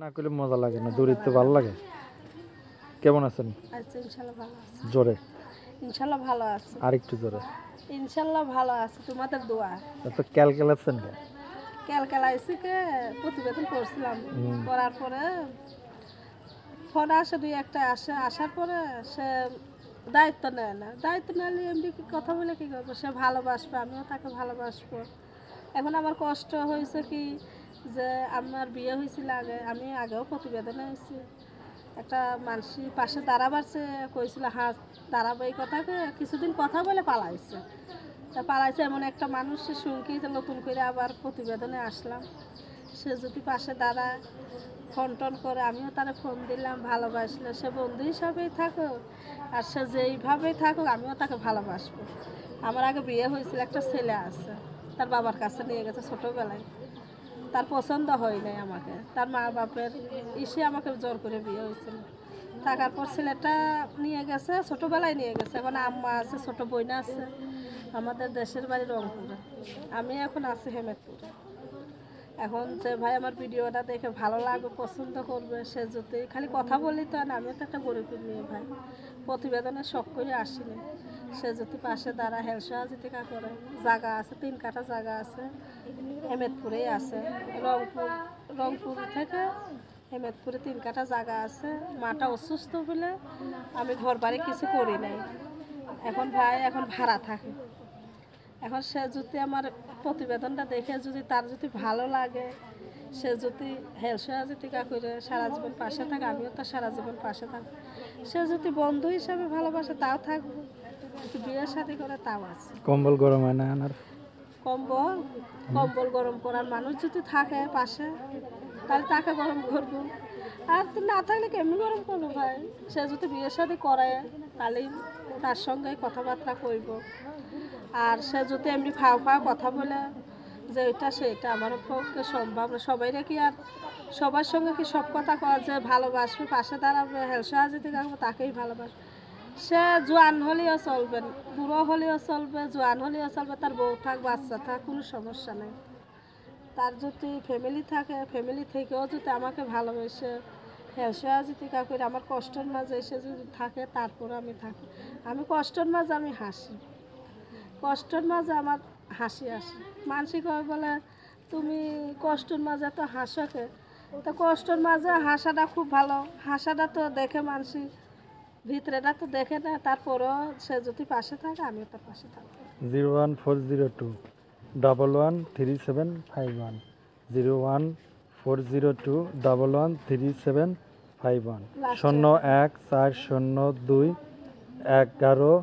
না করলে মজা লাগে না, দূরিতে ভালো লাগে। কেমন আছেন? আচ্ছা, ইনশাল্লাহ ভালো আছে। জোরে ইনশাল্লাহ ভালো আছে। আর একটু জোরে। ইনশাল্লাহ ভালো আছে, তোমাদের দোয়া। এত ক্যালকুলেশন কে? ক্যালকালাইসি কে প্রতিবেদন করছিলাম, করার পরে ফোন আসে, দুই একটা আসে, আসার পরে সে দায়িত্ব নেয় না। দায়িত্ব নিলে এমনি কথা বলে কী করবো? সে ভালোবাসবে, আমিও তাকে ভালোবাসবো। এখন আমার কষ্ট হয়েছে কি, যে আমার বিয়ে হয়েছিল আগে, আমি আগেও প্রতিবেদনে হয়েছি, একটা মানুষই পাশে দাঁড়াবার সে কইছিল হ্যাঁ দাঁড়াবো, এই কথাকে কিছুদিন কথা বলে পালাইছে। তা পালাইছে এমন একটা মানুষ, সে শুনকি নতুন করে আবার প্রতিবেদনে আসলাম। সে যদি পাশে দাঁড়ায়, ফোন টোন করে, আমিও তারা ফোন দিলাম, ভালোবাসলে সে বন্ধু হিসাবেই থাকুক, আর সে যেইভাবেই থাকুক আমিও তাকে ভালোবাসবো। আমার আগে বিয়ে হয়েছিল, একটা ছেলে আছে, তার বাবার কাছে নিয়ে গেছে ছোটোবেলায়, তার পছন্দ হয় নাই আমাকে, তার মা বাপের এসে আমাকে জোর করে বিয়ে হয়েছিল। থাকার পর ছেলেটা নিয়ে গেছে, ছোটোবেলায় নিয়ে গেছে। এখন আম্মা আছে, ছোটো বোনা আছে। আমাদের দেশের বাড়ি রংপুরে, আমি এখন আছি হেমেদপুরে। এখন যে ভাই আমার ভিডিওটা দেখে ভালো লাগবে, পছন্দ করবে, সে যদি খালি কথা বলি তো না, আমিও তো একটা গরিবের মেয়ে ভাই, প্রতিবেদনে শখ করে আসিনি। সে যদি পাশে দাঁড়া, হেল্প সহযোগিতা করে, জায়গা আছে, 3 কাঠা জায়গা আছে, হেমেদপুরেই আছে। রংপুর থেকে হেমেদপুরে 3 কাঠা জায়গা আছে। মাটা অসুস্থ বলে আমি ঘর বাড়ি কিছু করি নাই। এখন ভাই এখন ভাড়া থাকে। এখন সে যদি আমার প্রতিবেদনটা দেখে যদি তার যদি ভালো লাগে, সে যদি হেল্প সহযোগিতা করে সারা জীবন পাশে থাকে, আমিও তো সারা জীবন পাশে থাকবো। সে যদি বন্ধু হিসাবে ভালোবাসে তাও থাকবো, যদি বিয়ের সাথে করে তাও আছে। কম্বল গরম হয় না আনার? কম্বল গরম করার মানুষ যদি থাকে পাশে, তাহলে তাকে গরম করবো। আর তো না থাকলে কেমনি গরম করবো ভাই? সে যদি বিয়ের সাথে করে তাহলেই তার সঙ্গে কথাবার্তা কইব। আর সে যদি এমনি ফাও কথা বলে যে এটা সেটা, আমার পক্ষে সম্ভব না। সবাই কি আর সবার সঙ্গে কি সব কথা কওয়া, যে ভালোবাসবে, পাশে দাঁড়াবে, হেল্প সহযোগিতা করবো, তাকেই ভালোবাসবে। সে জোয়ান হলেও চলবে, বুড়ো হলেও চলবে, জোয়ান হলেও চলবে, তার বউ থাক, বাচ্চা থাক, কোনো সমস্যা নেই। তার যদি ফ্যামিলি থাকে, ফ্যামিলি থেকেও যদি আমাকে ভালোবেসে হেল্প সহযোগিতা করে আমার কষ্টের মাঝে এসে যদি থাকে, তারপরে আমি থাকি। আমি কষ্টের মাঝে আমি হাসি, কষ্টের মাঝে আমার হাসি আসে। মানসিক বলে তুমি কষ্টের মাঝে তো হাসকে, তো কষ্টের মাঝে হাসাটা খুব ভালো। হাসাটা তো দেখে মানসিক, ভিতরেটা তো দেখে না। তারপরেও সে যদি পাশে থাকে, আমিও তার পাশে থাকবো। 01402 113751 01402 113751 01 402 11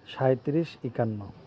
3751।